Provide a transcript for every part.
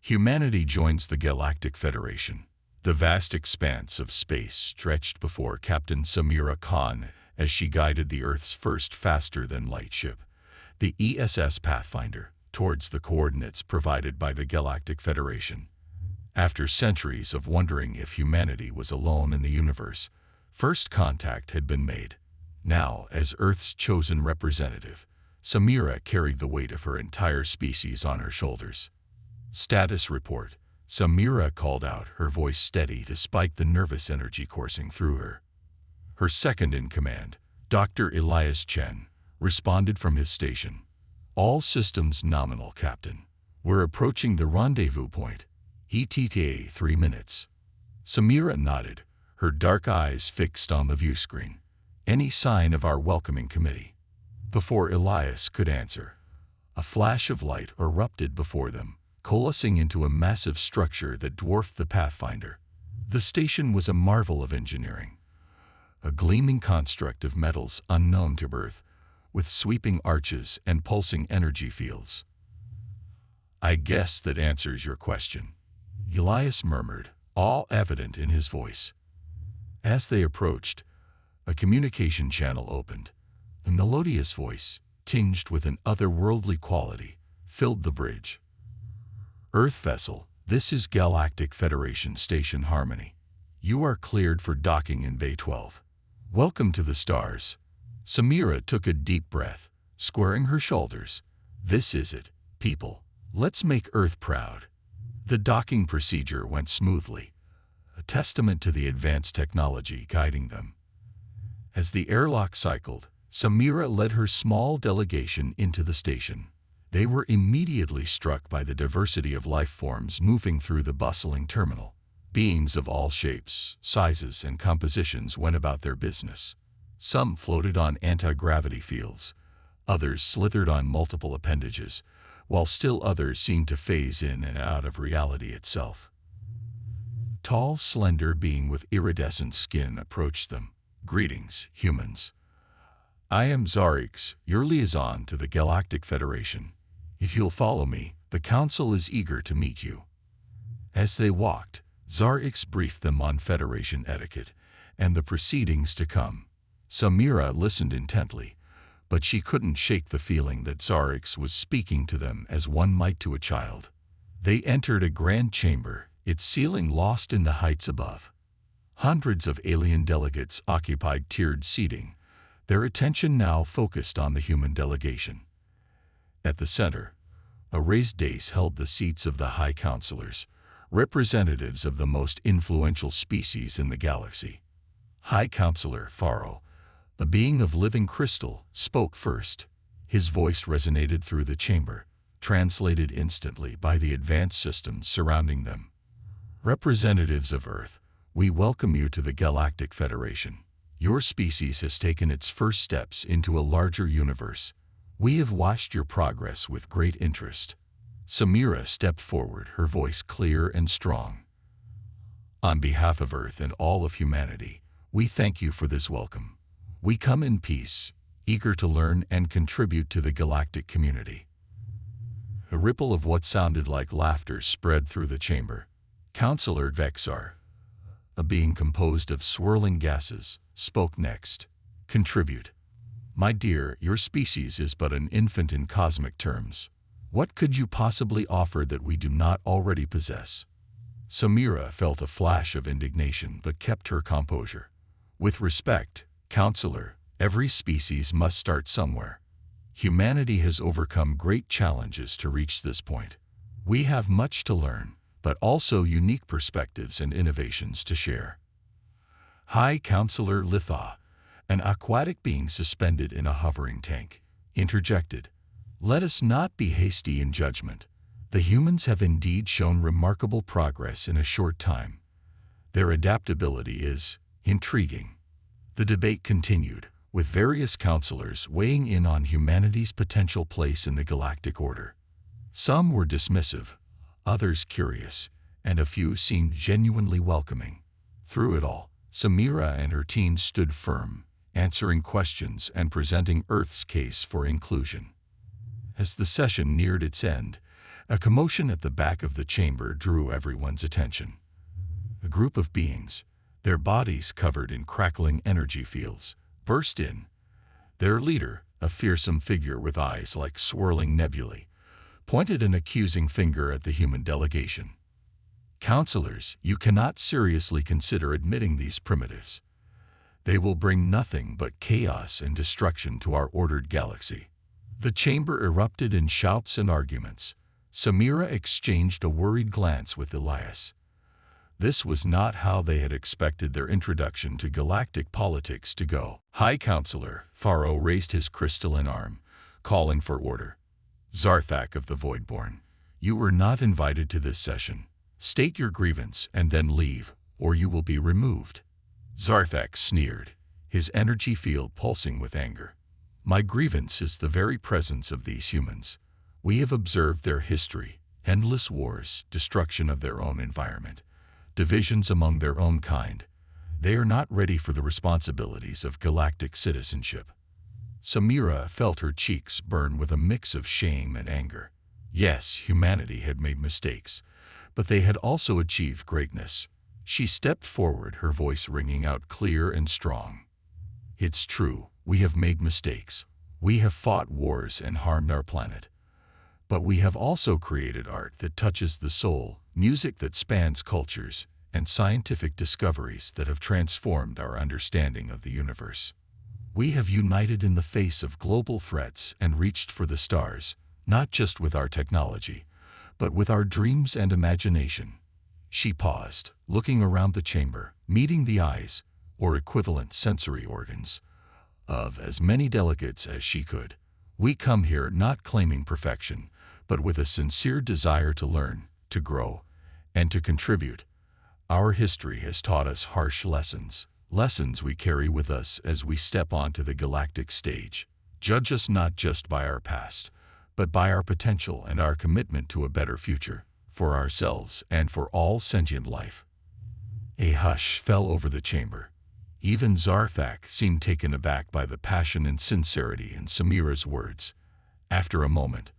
Humanity joins the Galactic Federation. The vast expanse of space stretched before Captain Samira Khan as she guided the Earth's first faster-than-light ship, the ESS Pathfinder, towards the coordinates provided by the Galactic Federation. After centuries of wondering if humanity was alone in the universe, first contact had been made. Now, as Earth's chosen representative, Samira carried the weight of her entire species on her shoulders. Status report. Samira called out, her voice steady despite the nervous energy coursing through her. Her second-in-command, Dr. Elias Chen, responded from his station. All systems nominal, Captain. We're approaching the rendezvous point. ETA 3 minutes. Samira nodded, her dark eyes fixed on the view screen. Any sign of our welcoming committee? Before Elias could answer, a flash of light erupted before them, coalescing into a massive structure that dwarfed the Pathfinder. The station was a marvel of engineering, a gleaming construct of metals unknown to Earth, with sweeping arches and pulsing energy fields. I guess that answers your question, Elias murmured, all evident in his voice. As they approached, a communication channel opened. A melodious voice, tinged with an otherworldly quality, filled the bridge. Earth vessel, this is Galactic Federation Station Harmony. You are cleared for docking in Bay 12. Welcome to the stars. Samira took a deep breath, squaring her shoulders. This is it, people. Let's make Earth proud. The docking procedure went smoothly, a testament to the advanced technology guiding them. As the airlock cycled, Samira led her small delegation into the station. They were immediately struck by the diversity of life forms moving through the bustling terminal. Beings of all shapes, sizes, and compositions went about their business. Some floated on anti-gravity fields, others slithered on multiple appendages, while still others seemed to phase in and out of reality itself. Tall, slender being with iridescent skin approached them. Greetings, humans. I am Zarix, your liaison to the Galactic Federation. If you'll follow me, the Council is eager to meet you. As they walked, Zarix briefed them on Federation etiquette and the proceedings to come. Samira listened intently, but she couldn't shake the feeling that Zarix was speaking to them as one might to a child. They entered a grand chamber, its ceiling lost in the heights above. Hundreds of alien delegates occupied tiered seating, their attention now focused on the human delegation. At the center, a raised dais held the seats of the High Counselors, representatives of the most influential species in the galaxy. High Counselor Faro, a being of living crystal, spoke first. His voice resonated through the chamber, translated instantly by the advanced systems surrounding them. Representatives of Earth, we welcome you to the Galactic Federation. Your species has taken its first steps into a larger universe. We have watched your progress with great interest. Samira stepped forward, her voice clear and strong. On behalf of Earth and all of humanity, we thank you for this welcome. We come in peace, eager to learn and contribute to the galactic community. A ripple of what sounded like laughter spread through the chamber. Counselor Vexar, a being composed of swirling gases, spoke next. Contribute. My dear, your species is but an infant in cosmic terms. What could you possibly offer that we do not already possess? Samira felt a flash of indignation but kept her composure. With respect, Counselor, every species must start somewhere. Humanity has overcome great challenges to reach this point. We have much to learn, but also unique perspectives and innovations to share. High Counselor Litha, an aquatic being suspended in a hovering tank, interjected. Let us not be hasty in judgment. The humans have indeed shown remarkable progress in a short time. Their adaptability is intriguing. The debate continued, with various counselors weighing in on humanity's potential place in the galactic order. Some were dismissive, others curious, and a few seemed genuinely welcoming. Through it all, Samira and her team stood firm, answering questions and presenting Earth's case for inclusion. As the session neared its end, A commotion at the back of the chamber drew everyone's attention. A group of beings, their bodies covered in crackling energy fields, burst in. Their leader, a fearsome figure with eyes like swirling nebulae, pointed an accusing finger at the human delegation. "Counselors, you cannot seriously consider admitting these primitives. They will bring nothing but chaos and destruction to our ordered galaxy." The chamber erupted in shouts and arguments. Samira exchanged a worried glance with Elias. This was not how they had expected their introduction to galactic politics to go. "High Counselor," Pharaoh raised his crystalline arm, calling for order. "Zarthak of the Voidborn, you were not invited to this session. State your grievance and then leave, or you will be removed." Zarthak sneered, his energy field pulsing with anger. "My grievance is the very presence of these humans. We have observed their history, endless wars, destruction of their own environment, divisions among their own kind. They are not ready for the responsibilities of galactic citizenship." Samira felt her cheeks burn with a mix of shame and anger. Yes, humanity had made mistakes, but they had also achieved greatness. She stepped forward, her voice ringing out clear and strong. "It's true, we have made mistakes. We have fought wars and harmed our planet. But we have also created art that touches the soul, music that spans cultures, and scientific discoveries that have transformed our understanding of the universe. We have united in the face of global threats and reached for the stars, not just with our technology, but with our dreams and imagination." She paused, looking around the chamber, meeting the eyes, or equivalent sensory organs, of as many delegates as she could. "We come here not claiming perfection, but with a sincere desire to learn, to grow, and to contribute. Our history has taught us harsh lessons, lessons we carry with us as we step onto the galactic stage. Judge us not just by our past, but by our potential and our commitment to a better future, for ourselves and for all sentient life." A hush fell over the chamber. Even Zarthak seemed taken aback by the passion and sincerity in Samira's words. After a moment,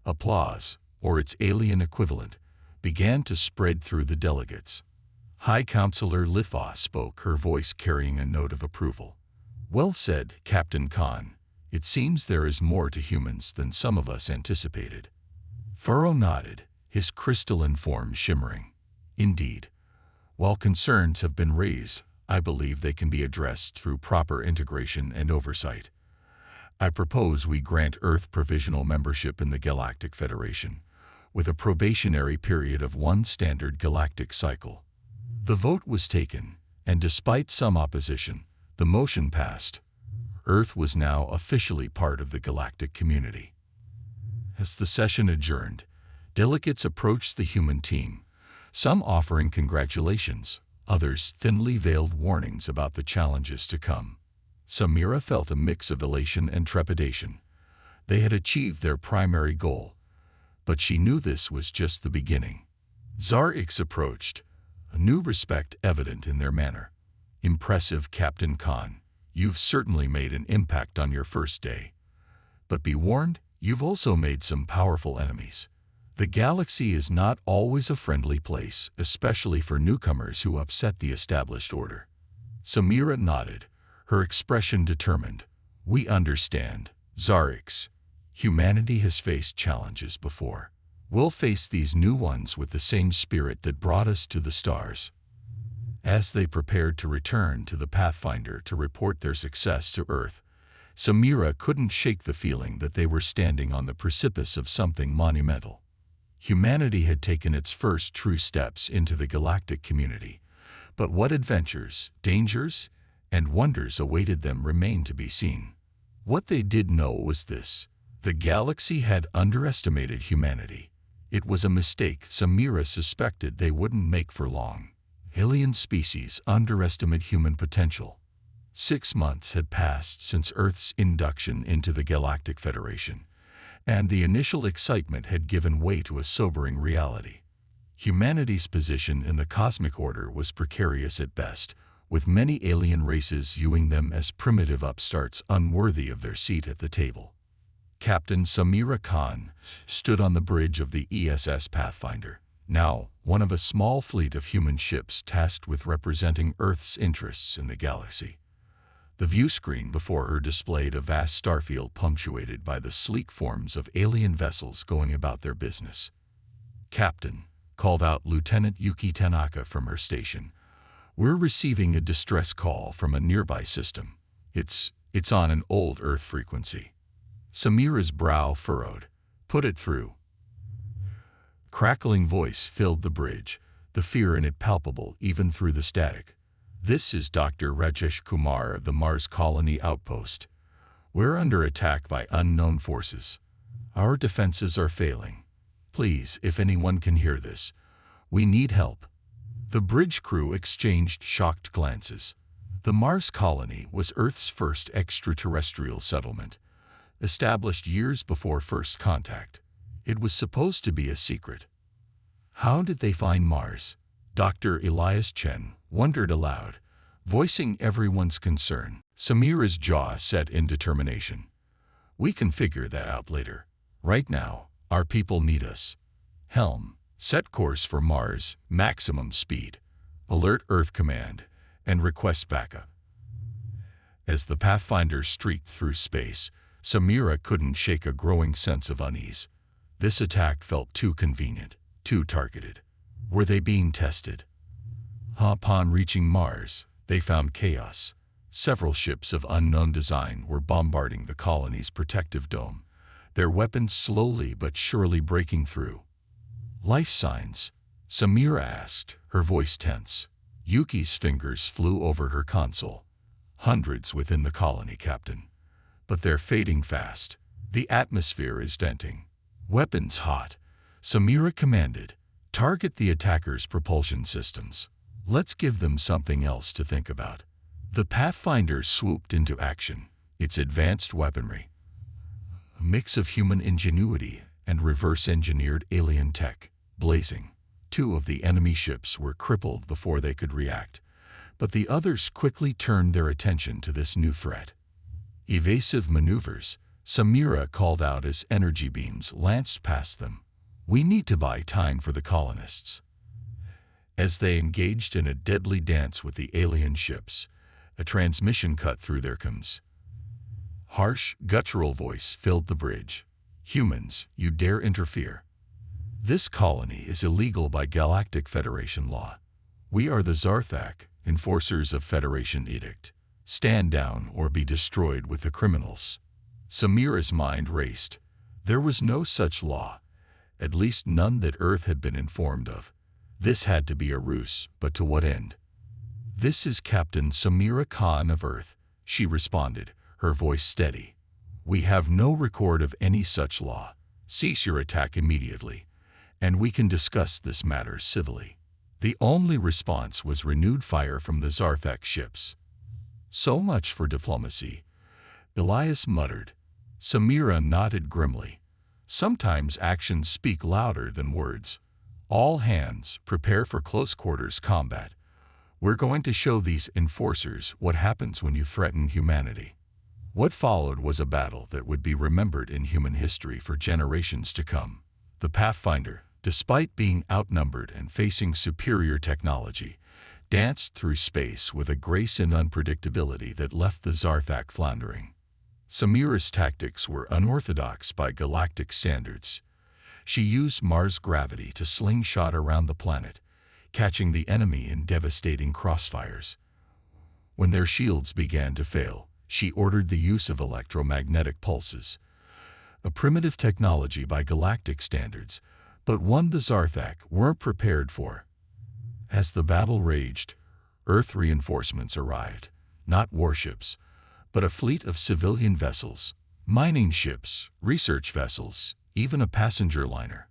applause, or its alien equivalent, began to spread through the delegates. High Counselor Litha spoke, her voice carrying a note of approval. "Well said, Captain Khan. It seems there is more to humans than some of us anticipated." Pharaoh nodded, his crystalline form shimmering. "Indeed. While concerns have been raised, I believe they can be addressed through proper integration and oversight. I propose we grant Earth provisional membership in the Galactic Federation, with a probationary period of one standard galactic cycle." The vote was taken, and despite some opposition, the motion passed. Earth was now officially part of the galactic community. As the session adjourned, delegates approached the human team, some offering congratulations, others thinly veiled warnings about the challenges to come. Samira felt a mix of elation and trepidation. They had achieved their primary goal, but she knew this was just the beginning. Zarix approached, a new respect evident in their manner. "Impressive, Captain Khan. You've certainly made an impact on your first day. But be warned, you've also made some powerful enemies. The galaxy is not always a friendly place, especially for newcomers who upset the established order." Samira nodded, her expression determined. "We understand, Zarix. Humanity has faced challenges before. We'll face these new ones with the same spirit that brought us to the stars." As they prepared to return to the Pathfinder to report their success to Earth, Samira couldn't shake the feeling that they were standing on the precipice of something monumental. Humanity had taken its first true steps into the galactic community, but what adventures, dangers, and wonders awaited them remained to be seen. What they did know was this: the galaxy had underestimated humanity. It was a mistake Samira suspected they wouldn't make for long. Alien species underestimate human potential. 6 months had passed since Earth's induction into the Galactic Federation, and the initial excitement had given way to a sobering reality. Humanity's position in the cosmic order was precarious at best, with many alien races viewing them as primitive upstarts unworthy of their seat at the table. Captain Samira Khan stood on the bridge of the ESS Pathfinder, now one of a small fleet of human ships tasked with representing Earth's interests in the galaxy. The view screen before her displayed a vast starfield punctuated by the sleek forms of alien vessels going about their business. "Captain," called out Lieutenant Yuki Tanaka from her station, "we're receiving a distress call from a nearby system. It's on an old Earth frequency." Samira's brow furrowed. "Put it through." Crackling voice filled the bridge, the fear in it palpable even through the static. "This is Dr. Rajesh Kumar of the Mars Colony Outpost. We're under attack by unknown forces. Our defenses are failing. Please, if anyone can hear this, we need help." The bridge crew exchanged shocked glances. The Mars Colony was Earth's first extraterrestrial settlement, established years before first contact. It was supposed to be a secret. How did they find Mars? Dr. Elias Chen wondered aloud, voicing everyone's concern. Samira's jaw set in determination. "We can figure that out later. Right now, our people need us. Helm, set course for Mars, maximum speed. Alert Earth Command, and request backup." As the Pathfinder streaked through space, Samira couldn't shake a growing sense of unease. This attack felt too convenient, too targeted. Were they being tested? Upon reaching Mars, they found chaos. Several ships of unknown design were bombarding the colony's protective dome, their weapons slowly but surely breaking through. "Life signs?" Samira asked, her voice tense. Yuki's fingers flew over her console. "Hundreds within the colony, Captain. But they're fading fast. The atmosphere is denting." "Weapons hot," Samira commanded. "Target the attackers' propulsion systems. Let's give them something else to think about." The Pathfinder swooped into action, its advanced weaponry, a mix of human ingenuity and reverse-engineered alien tech, blazing. Two of the enemy ships were crippled before they could react, but the others quickly turned their attention to this new threat. "Evasive maneuvers," Samira called out as energy beams lanced past them. "We need to buy time for the colonists." As they engaged in a deadly dance with the alien ships, a transmission cut through their comms. Harsh, guttural voice filled the bridge. "Humans, you dare interfere? This colony is illegal by Galactic Federation law. We are the Zarthak, enforcers of Federation edict. Stand down or be destroyed with the criminals." Samira's mind raced. There was no such law, at least none that Earth had been informed of. This had to be a ruse, but to what end? "This is Captain Samira Khan of Earth," she responded, her voice steady. "We have no record of any such law. Cease your attack immediately, and we can discuss this matter civilly." The only response was renewed fire from the Zarthak ships. "So much for diplomacy," Elias muttered. Samira nodded grimly. "Sometimes actions speak louder than words. All hands, prepare for close-quarters combat. We're going to show these enforcers what happens when you threaten humanity." What followed was a battle that would be remembered in human history for generations to come. The Pathfinder, despite being outnumbered and facing superior technology, danced through space with a grace and unpredictability that left the Zarthak floundering. Samira's tactics were unorthodox by galactic standards. She used Mars gravity to slingshot around the planet, catching the enemy in devastating crossfires. When their shields began to fail, she ordered the use of electromagnetic pulses, a primitive technology by galactic standards, but one the Zarthak weren't prepared for. As the battle raged, Earth reinforcements arrived, not warships, but a fleet of civilian vessels, mining ships, research vessels, even a passenger liner.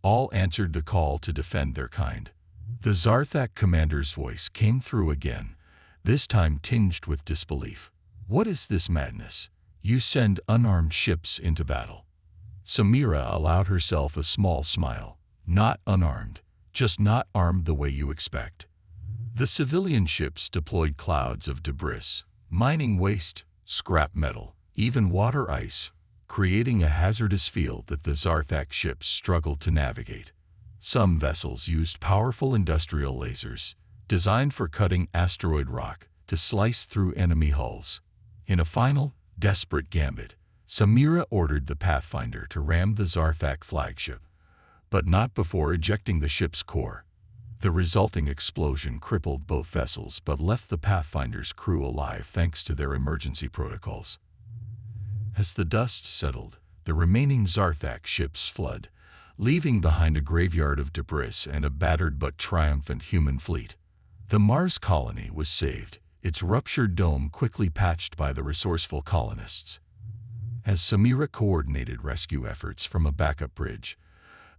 All answered the call to defend their kind. The Zarthak commander's voice came through again, this time tinged with disbelief. "What is this madness? You send unarmed ships into battle." Samira allowed herself a small smile. "Not unarmed, just not armed the way you expect." The civilian ships deployed clouds of debris, mining waste, scrap metal, even water ice, creating a hazardous field that the Zarthak ships struggled to navigate. Some vessels used powerful industrial lasers, designed for cutting asteroid rock, to slice through enemy hulls. In a final, desperate gambit, Samira ordered the Pathfinder to ram the Zarthak flagship, but not before ejecting the ship's core. The resulting explosion crippled both vessels but left the Pathfinder's crew alive thanks to their emergency protocols. As the dust settled, the remaining Zarthak ships fled, leaving behind a graveyard of debris and a battered but triumphant human fleet. The Mars colony was saved, its ruptured dome quickly patched by the resourceful colonists. As Samira coordinated rescue efforts from a backup bridge,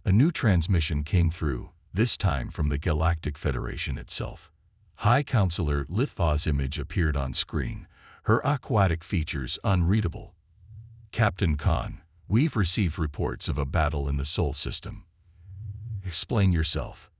a new transmission came through, this time from the Galactic Federation itself. High Counselor Litha's image appeared on screen, her aquatic features unreadable. Captain Khan, we've received reports of a battle in the Sol system. Explain yourself.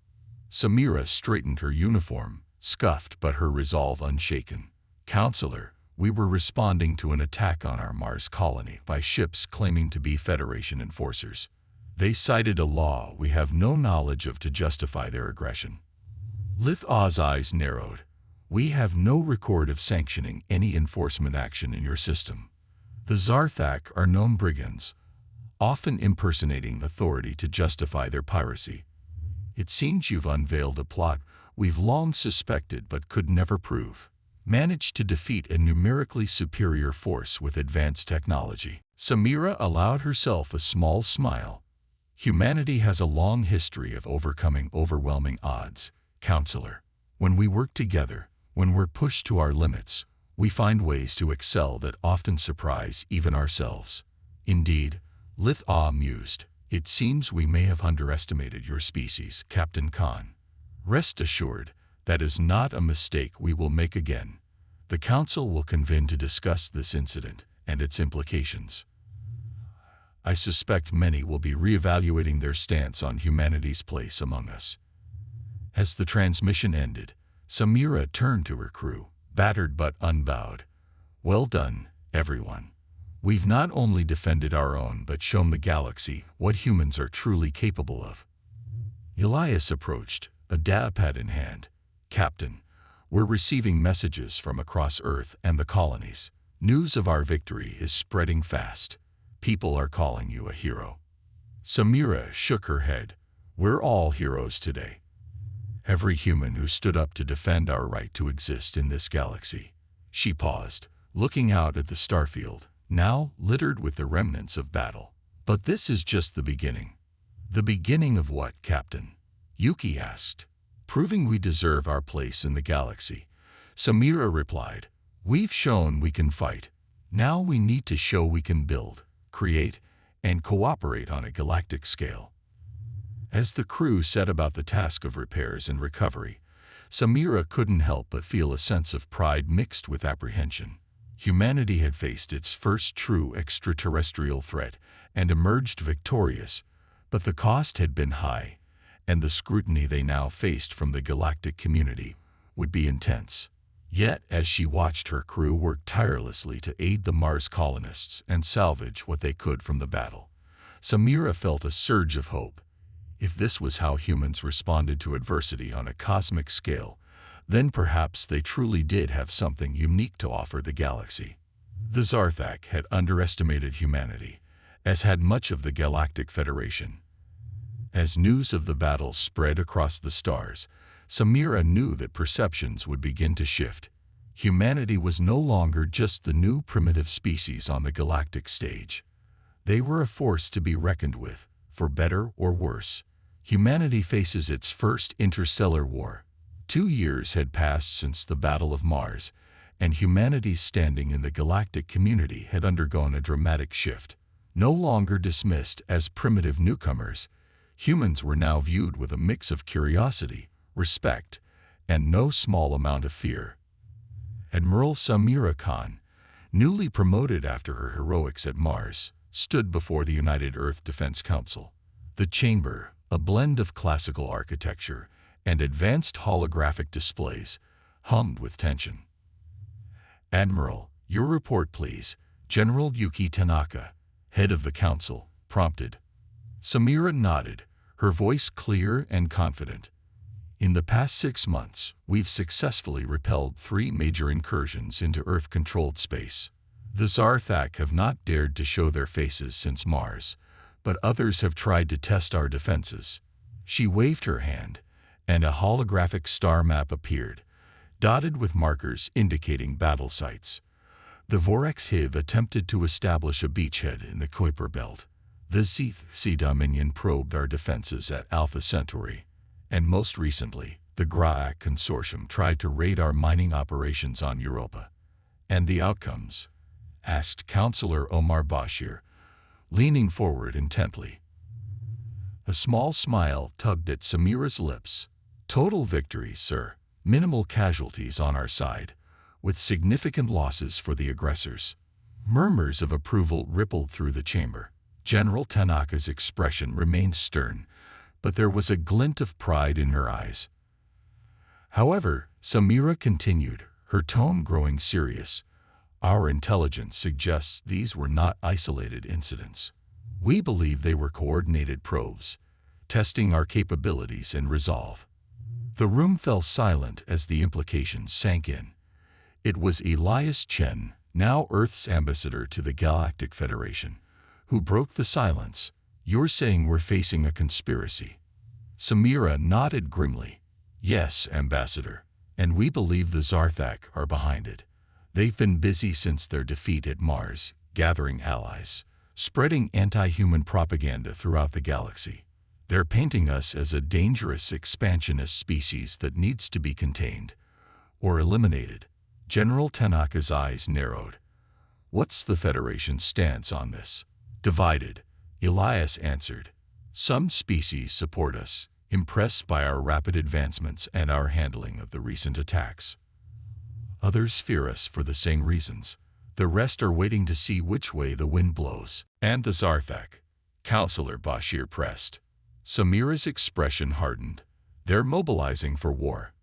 Samira straightened her uniform, scuffed but her resolve unshaken. Counselor, we were responding to an attack on our Mars colony by ships claiming to be Federation enforcers. They cited a law we have no knowledge of to justify their aggression. Litha's eyes narrowed. We have no record of sanctioning any enforcement action in your system. The Zarthak are known brigands, often impersonating authority to justify their piracy. It seems you've unveiled a plot we've long suspected but could never prove. Managed to defeat a numerically superior force with advanced technology. Samira allowed herself a small smile. Humanity has a long history of overcoming overwhelming odds, Counselor. When we work together, when we're pushed to our limits, we find ways to excel that often surprise even ourselves. Indeed, Litha mused, it seems we may have underestimated your species, Captain Khan. Rest assured, that is not a mistake we will make again. The Council will convene to discuss this incident and its implications. I suspect many will be reevaluating their stance on humanity's place among us. As the transmission ended, Samira turned to her crew, battered but unbowed. Well done, everyone. We've not only defended our own but shown the galaxy what humans are truly capable of. Elias approached, a datapad in hand. Captain, we're receiving messages from across Earth and the colonies. News of our victory is spreading fast. People are calling you a hero. Samira shook her head. We're all heroes today. Every human who stood up to defend our right to exist in this galaxy. She paused, looking out at the starfield, now littered with the remnants of battle. But this is just the beginning. The beginning of what, Captain? Yuki asked. Proving we deserve our place in the galaxy. Samira replied, we've shown we can fight. Now we need to show we can build, create, and cooperate on a galactic scale. As the crew set about the task of repairs and recovery, Samira couldn't help but feel a sense of pride mixed with apprehension. Humanity had faced its first true extraterrestrial threat and emerged victorious, but the cost had been high, and the scrutiny they now faced from the galactic community would be intense. Yet, as she watched her crew work tirelessly to aid the Mars colonists and salvage what they could from the battle, Samira felt a surge of hope. If this was how humans responded to adversity on a cosmic scale, then perhaps they truly did have something unique to offer the galaxy. The Zarthak had underestimated humanity, as had much of the Galactic Federation. As news of the battle spread across the stars, Samira knew that perceptions would begin to shift. Humanity was no longer just the new primitive species on the galactic stage. They were a force to be reckoned with, for better or worse. Humanity faces its first interstellar war. 2 years had passed since the Battle of Mars, and humanity's standing in the galactic community had undergone a dramatic shift. No longer dismissed as primitive newcomers, humans were now viewed with a mix of curiosity, respect, and no small amount of fear. Admiral Samira Khan, newly promoted after her heroics at Mars, stood before the United Earth Defense Council. The chamber, a blend of classical architecture and advanced holographic displays, hummed with tension. Admiral, your report please, General Yuki Tanaka. Head of the council, prompted. Samira nodded, her voice clear and confident. In the past 6 months, we've successfully repelled 3 major incursions into Earth-controlled space. The Zarthak have not dared to show their faces since Mars, but others have tried to test our defenses. She waved her hand, and a holographic star map appeared, dotted with markers indicating battle sites. The Vorex Hiv attempted to establish a beachhead in the Kuiper Belt. The Zeth Dominion probed our defenses at Alpha Centauri, and most recently, the Graak Consortium tried to raid our mining operations on Europa. And the outcomes? Asked Councillor Omar Bashir, leaning forward intently. A small smile tugged at Samira's lips. Total victory, sir. Minimal casualties on our side, with significant losses for the aggressors. Murmurs of approval rippled through the chamber. General Tanaka's expression remained stern, but there was a glint of pride in her eyes. However, Samira continued, her tone growing serious. Our intelligence suggests these were not isolated incidents. We believe they were coordinated probes, testing our capabilities and resolve. The room fell silent as the implications sank in. It was Elias Chen, now Earth's ambassador to the Galactic Federation, who broke the silence. You're saying we're facing a conspiracy? Samira nodded grimly. Yes, Ambassador, and we believe the Zarthak are behind it. They've been busy since their defeat at Mars, gathering allies, spreading anti-human propaganda throughout the galaxy. They're painting us as a dangerous expansionist species that needs to be contained or eliminated. General Tanaka's eyes narrowed. What's the Federation's stance on this? Divided, Elias answered. Some species support us, impressed by our rapid advancements and our handling of the recent attacks. Others fear us for the same reasons. The rest are waiting to see which way the wind blows. And the Zarthak? Councillor Bashir pressed. Samira's expression hardened. They're mobilizing for war.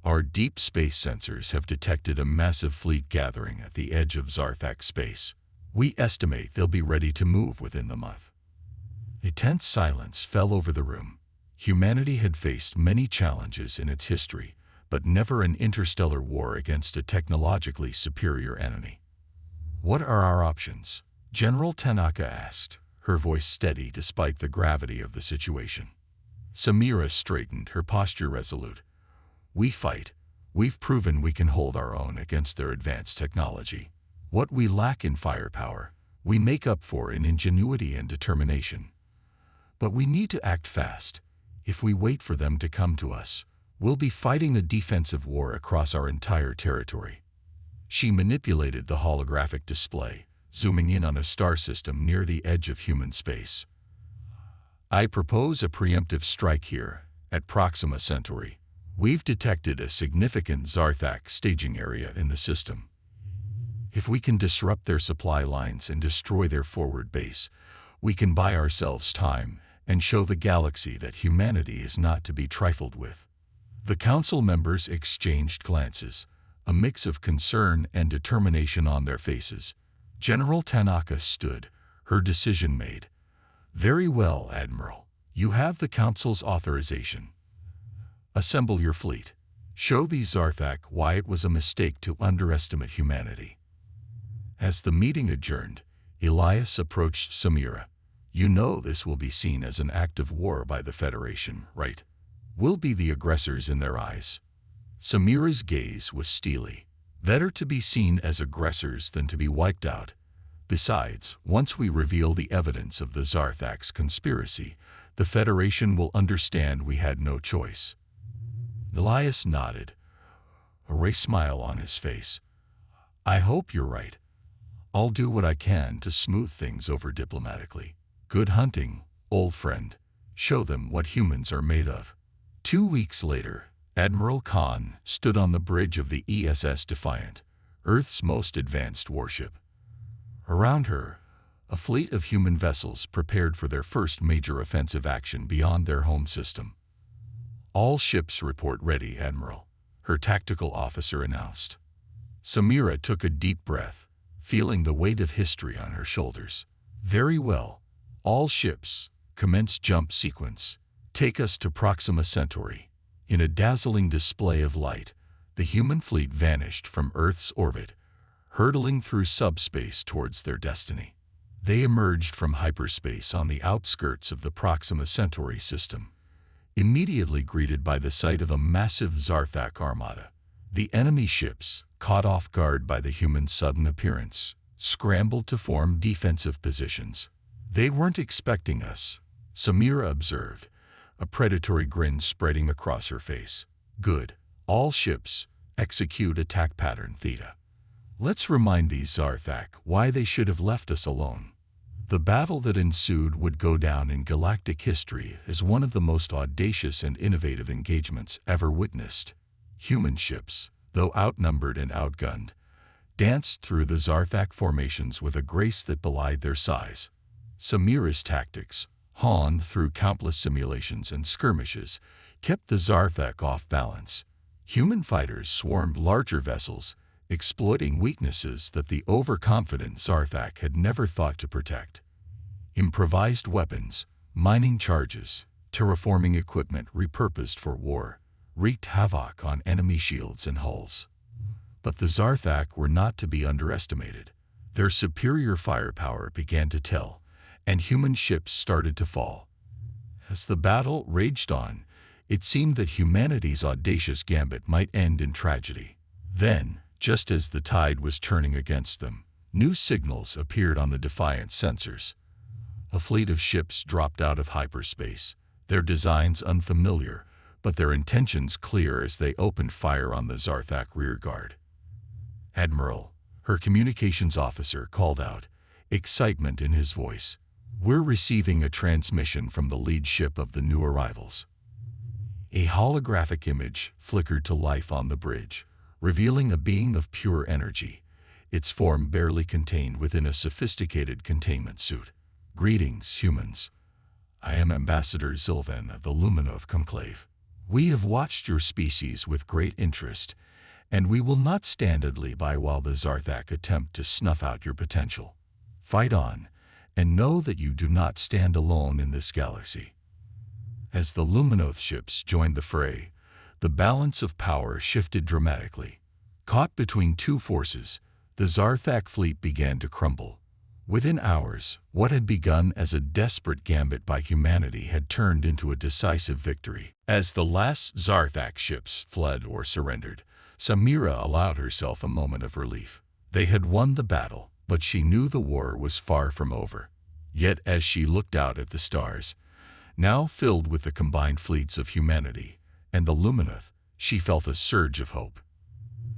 Our deep space sensors have detected a massive fleet gathering at the edge of Zarthak space. We estimate they'll be ready to move within the month. A tense silence fell over the room. Humanity had faced many challenges in its history, but never an interstellar war against a technologically superior enemy. What are our options? General Tanaka asked, her voice steady despite the gravity of the situation. Samira straightened, her posture resolute. We fight. We've proven we can hold our own against their advanced technology. What we lack in firepower, we make up for in ingenuity and determination. But we need to act fast. If we wait for them to come to us, we'll be fighting a defensive war across our entire territory. She manipulated the holographic display, zooming in on a star system near the edge of human space. I propose a preemptive strike here, at Proxima Centauri. We've detected a significant Zarthak staging area in the system. If we can disrupt their supply lines and destroy their forward base, we can buy ourselves time and show the galaxy that humanity is not to be trifled with. The council members exchanged glances, a mix of concern and determination on their faces. General Tanaka stood, her decision made. Very well, Admiral. You have the council's authorization. Assemble your fleet. Show these Zarthak why it was a mistake to underestimate humanity. As the meeting adjourned, Elias approached Samira. You know this will be seen as an act of war by the Federation, right? We'll be the aggressors in their eyes. Samira's gaze was steely. Better to be seen as aggressors than to be wiped out. Besides, once we reveal the evidence of the Zarthak's conspiracy, the Federation will understand we had no choice. Elias nodded, a wry smile on his face. I hope you're right. I'll do what I can to smooth things over diplomatically. Good hunting, old friend. Show them what humans are made of. 2 weeks later, Admiral Khan stood on the bridge of the ESS Defiant, Earth's most advanced warship. Around her, a fleet of human vessels prepared for their first major offensive action beyond their home system. All ships report ready, Admiral, her tactical officer announced. Samira took a deep breath, feeling the weight of history on her shoulders. Very well. All ships, commence jump sequence. Take us to Proxima Centauri. In a dazzling display of light, the human fleet vanished from Earth's orbit, hurtling through subspace towards their destiny. They emerged from hyperspace on the outskirts of the Proxima Centauri system, immediately greeted by the sight of a massive Zarthak armada. The enemy ships, caught off guard by the human sudden appearance, scrambled to form defensive positions. They weren't expecting us, Samira observed, a predatory grin spreading across her face. Good. All ships, execute attack pattern Theta. Let's remind these Zarthak why they should have left us alone. The battle that ensued would go down in galactic history as one of the most audacious and innovative engagements ever witnessed. Human ships, though outnumbered and outgunned, danced through the Zarthak formations with a grace that belied their size. Samira's tactics, honed through countless simulations and skirmishes, kept the Zarthak off balance. Human fighters swarmed larger vessels, exploiting weaknesses that the overconfident Zarthak had never thought to protect. Improvised weapons, mining charges, terraforming equipment repurposed for war, wreaked havoc on enemy shields and hulls. But the Zarthak were not to be underestimated. Their superior firepower began to tell, and human ships started to fall. As the battle raged on, it seemed that humanity's audacious gambit might end in tragedy. Then, just as the tide was turning against them, new signals appeared on the Defiant sensors. A fleet of ships dropped out of hyperspace, their designs unfamiliar, but their intentions clear as they opened fire on the Zarthak rearguard. "Admiral," her communications officer called out, excitement in his voice. "We're receiving a transmission from the lead ship of the new arrivals." A holographic image flickered to life on the bridge, revealing a being of pure energy, its form barely contained within a sophisticated containment suit. "Greetings, humans. I am Ambassador Zilvan of the Luminoth Conclave. We have watched your species with great interest, and we will not stand idly by while the Zarthak attempt to snuff out your potential. Fight on, and know that you do not stand alone in this galaxy." As the Luminoth ships joined the fray, the balance of power shifted dramatically. Caught between two forces, the Zarthak fleet began to crumble. Within hours, what had begun as a desperate gambit by humanity had turned into a decisive victory. As the last Zarthak ships fled or surrendered, Samira allowed herself a moment of relief. They had won the battle, but she knew the war was far from over. Yet as she looked out at the stars, now filled with the combined fleets of humanity and the Luminoth, she felt a surge of hope.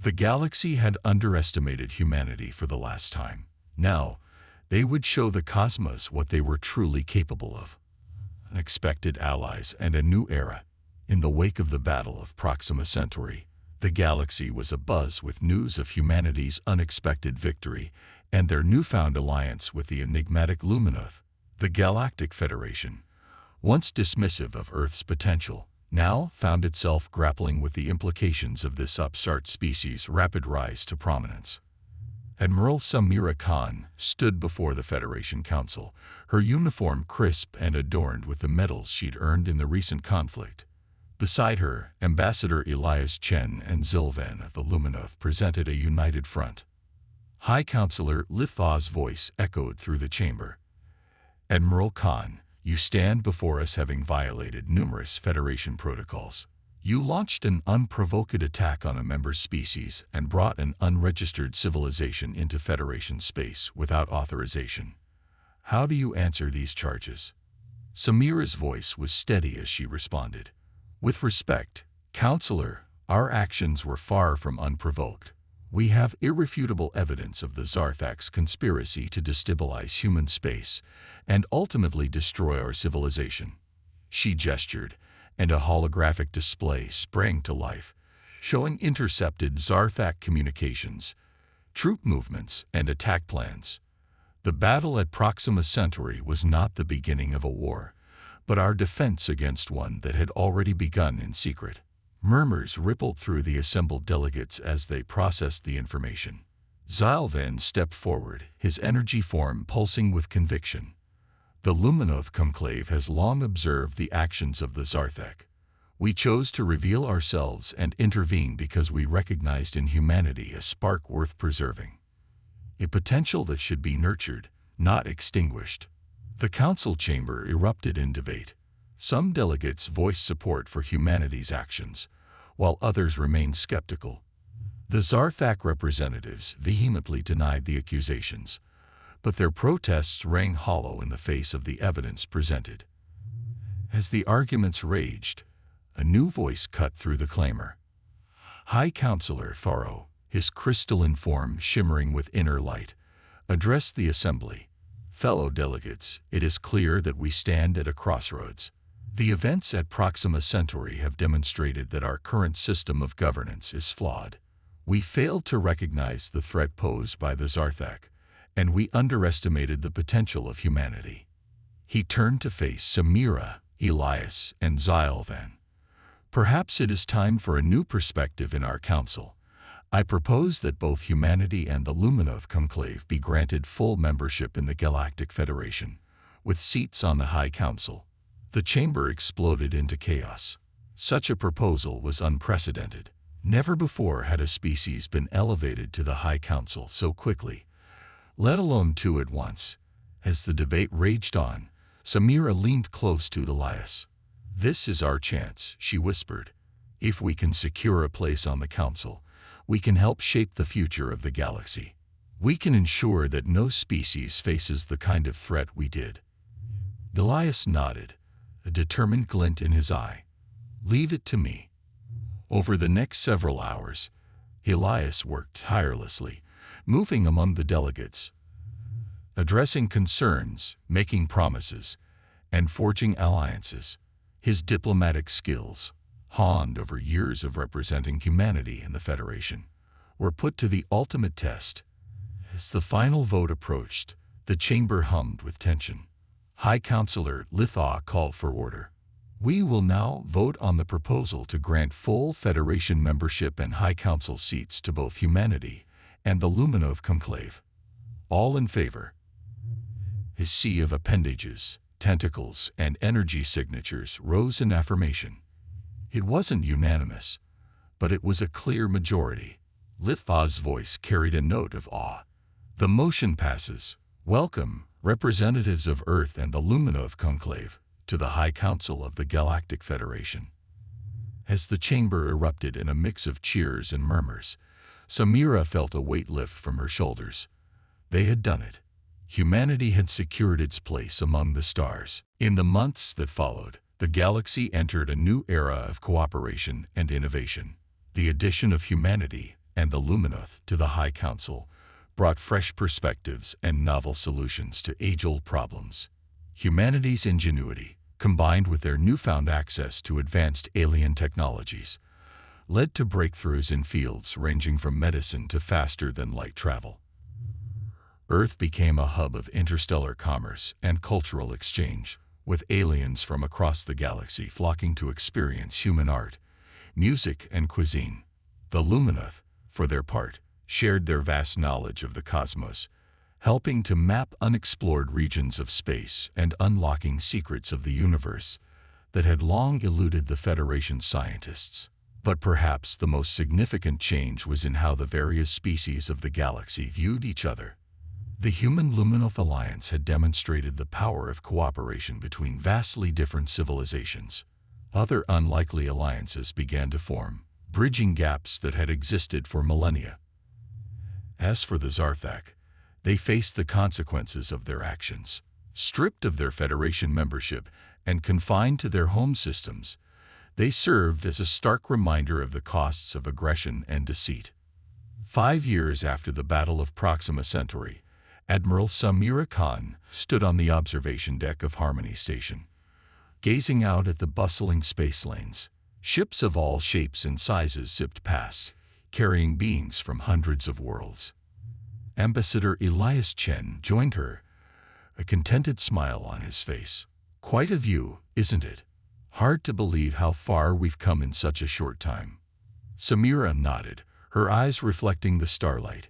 The galaxy had underestimated humanity for the last time. Now, they would show the cosmos what they were truly capable of. Unexpected allies and a new era. In the wake of the Battle of Proxima Centauri, the galaxy was abuzz with news of humanity's unexpected victory and their newfound alliance with the enigmatic Luminoth. The Galactic Federation, once dismissive of Earth's potential, now found itself grappling with the implications of this upstart species' rapid rise to prominence. Admiral Samira Khan stood before the Federation Council, her uniform crisp and adorned with the medals she'd earned in the recent conflict. Beside her, Ambassador Elias Chen and Zilvan of the Luminoth presented a united front. High Counselor Litha's voice echoed through the chamber. "Admiral Khan, you stand before us having violated numerous Federation protocols. You launched an unprovoked attack on a member species and brought an unregistered civilization into Federation space without authorization. How do you answer these charges?" Samira's voice was steady as she responded. "With respect, Counselor, our actions were far from unprovoked. We have irrefutable evidence of the Zarthak's conspiracy to destabilize human space and ultimately destroy our civilization." She gestured, and a holographic display sprang to life, showing intercepted Zarthak communications, troop movements, and attack plans. The battle at Proxima Centauri was not the beginning of a war, but our defense against one that had already begun in secret. Murmurs rippled through the assembled delegates as they processed the information. Zyle then stepped forward, his energy form pulsing with conviction. The Luminoth conclave has long observed the actions of the Zarthek. We chose to reveal ourselves and intervene because we recognized in humanity a spark worth preserving, a potential that should be nurtured, not extinguished. The council chamber erupted in debate. Some delegates voiced support for humanity's actions, while others remained skeptical. The Zarthak representatives vehemently denied the accusations, but their protests rang hollow in the face of the evidence presented. As the arguments raged, a new voice cut through the clamor. High Counselor Faro, his crystalline form shimmering with inner light, addressed the assembly. Fellow delegates, it is clear that we stand at a crossroads. The events at Proxima Centauri have demonstrated that our current system of governance is flawed. We failed to recognize the threat posed by the Zarthak, and we underestimated the potential of humanity. He turned to face Samira, Elias, and Zyle then. Perhaps it is time for a new perspective in our council. I propose that both humanity and the Luminoth conclave be granted full membership in the Galactic Federation, with seats on the High Council. The chamber exploded into chaos. Such a proposal was unprecedented. Never before had a species been elevated to the High Council so quickly, let alone two at once. As the debate raged on, Samira leaned close to Elias. "This is our chance," she whispered. "If we can secure a place on the council, we can help shape the future of the galaxy. We can ensure that no species faces the kind of threat we did." Elias nodded, a determined glint in his eye. "Leave it to me." Over the next several hours, Elias worked tirelessly, moving among the delegates, addressing concerns, making promises, and forging alliances. His diplomatic skills, honed over years of representing humanity in the Federation, were put to the ultimate test. As the final vote approached, the chamber hummed with tension. High Counselor Lithaw called for order. "We will now vote on the proposal to grant full Federation membership and High Council seats to both humanity and the Luminoth conclave. All in favor?" His sea of appendages, tentacles, and energy signatures rose in affirmation. It wasn't unanimous, but it was a clear majority. Lithaw's voice carried a note of awe. "The motion passes. Welcome, representatives of Earth and the Luminoth conclave, to the High Council of the Galactic Federation." As the chamber erupted in a mix of cheers and murmurs, Samira felt a weight lift from her shoulders. They had done it. Humanity had secured its place among the stars. In the months that followed, the galaxy entered a new era of cooperation and innovation. The addition of humanity and the Luminoth to the High Council brought fresh perspectives and novel solutions to age-old problems. Humanity's ingenuity, combined with their newfound access to advanced alien technologies, led to breakthroughs in fields ranging from medicine to faster-than-light travel. Earth became a hub of interstellar commerce and cultural exchange, with aliens from across the galaxy flocking to experience human art, music, and cuisine. The Luminoth, for their part, shared their vast knowledge of the cosmos, helping to map unexplored regions of space and unlocking secrets of the universe that had long eluded the Federation scientists. But perhaps the most significant change was in how the various species of the galaxy viewed each other. The Human-Luminoth Alliance had demonstrated the power of cooperation between vastly different civilizations. Other unlikely alliances began to form, bridging gaps that had existed for millennia. As for the Zarthak, they faced the consequences of their actions. Stripped of their Federation membership and confined to their home systems, they served as a stark reminder of the costs of aggression and deceit. 5 years after the Battle of Proxima Centauri, Admiral Samira Khan stood on the observation deck of Harmony Station, gazing out at the bustling space lanes. Ships of all shapes and sizes zipped past, carrying beings from hundreds of worlds. Ambassador Elias Chen joined her, a contented smile on his face. "Quite a view, isn't it? Hard to believe how far we've come in such a short time." Samira nodded, her eyes reflecting the starlight.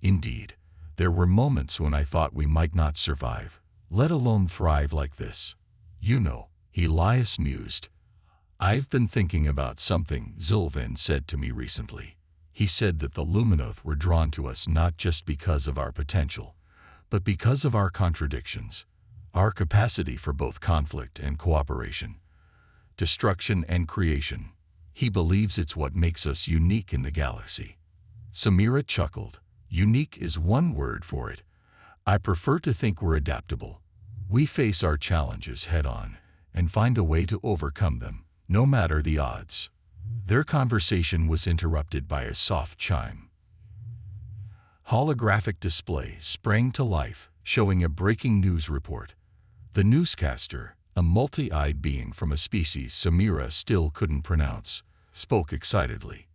Indeed, there were moments when I thought we might not survive, let alone thrive like this. You know, Elias mused. I've been thinking about something Zylvan said to me recently. He said that the Luminoth were drawn to us not just because of our potential, but because of our contradictions, our capacity for both conflict and cooperation, destruction and creation. He believes it's what makes us unique in the galaxy. Samira chuckled. Unique is one word for it. I prefer to think we're adaptable. We face our challenges head-on and find a way to overcome them, no matter the odds. Their conversation was interrupted by a soft chime. Holographic display sprang to life, showing a breaking news report. The newscaster, a multi-eyed being from a species Samira still couldn't pronounce, spoke excitedly.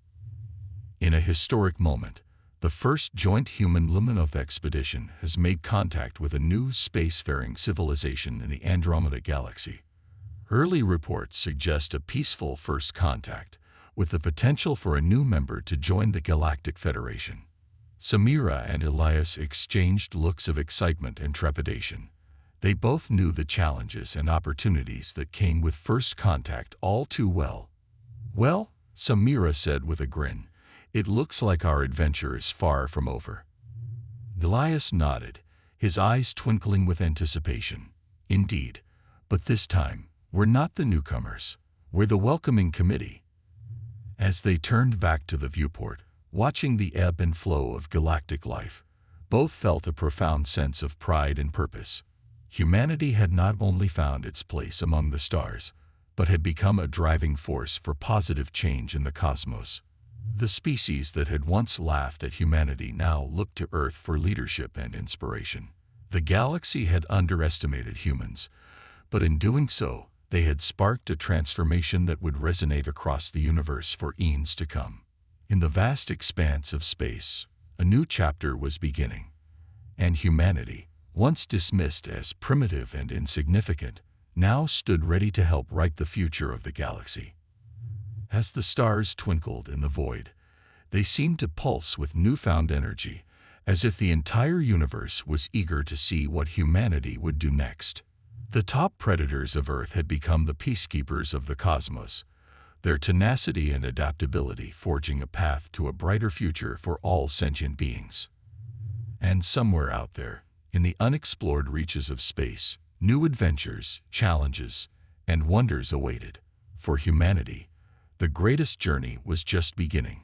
In a historic moment, the first joint human Luminoth expedition has made contact with a new spacefaring civilization in the Andromeda Galaxy. Early reports suggest a peaceful first contact, with the potential for a new member to join the Galactic Federation. Samira and Elias exchanged looks of excitement and trepidation. They both knew the challenges and opportunities that came with first contact all too well. Well, Samira said with a grin, it looks like our adventure is far from over. Elias nodded, his eyes twinkling with anticipation. Indeed, but this time, we're not the newcomers, we're the welcoming committee. As they turned back to the viewport, watching the ebb and flow of galactic life, both felt a profound sense of pride and purpose. Humanity had not only found its place among the stars, but had become a driving force for positive change in the cosmos. The species that had once laughed at humanity now looked to Earth for leadership and inspiration. The galaxy had underestimated humans, but in doing so, they had sparked a transformation that would resonate across the universe for eons to come. In the vast expanse of space, a new chapter was beginning, and humanity, once dismissed as primitive and insignificant, now stood ready to help write the future of the galaxy. As the stars twinkled in the void, they seemed to pulse with newfound energy, as if the entire universe was eager to see what humanity would do next. The top predators of Earth had become the peacekeepers of the cosmos, their tenacity and adaptability forging a path to a brighter future for all sentient beings. And somewhere out there, in the unexplored reaches of space, new adventures, challenges, and wonders awaited. For humanity, the greatest journey was just beginning.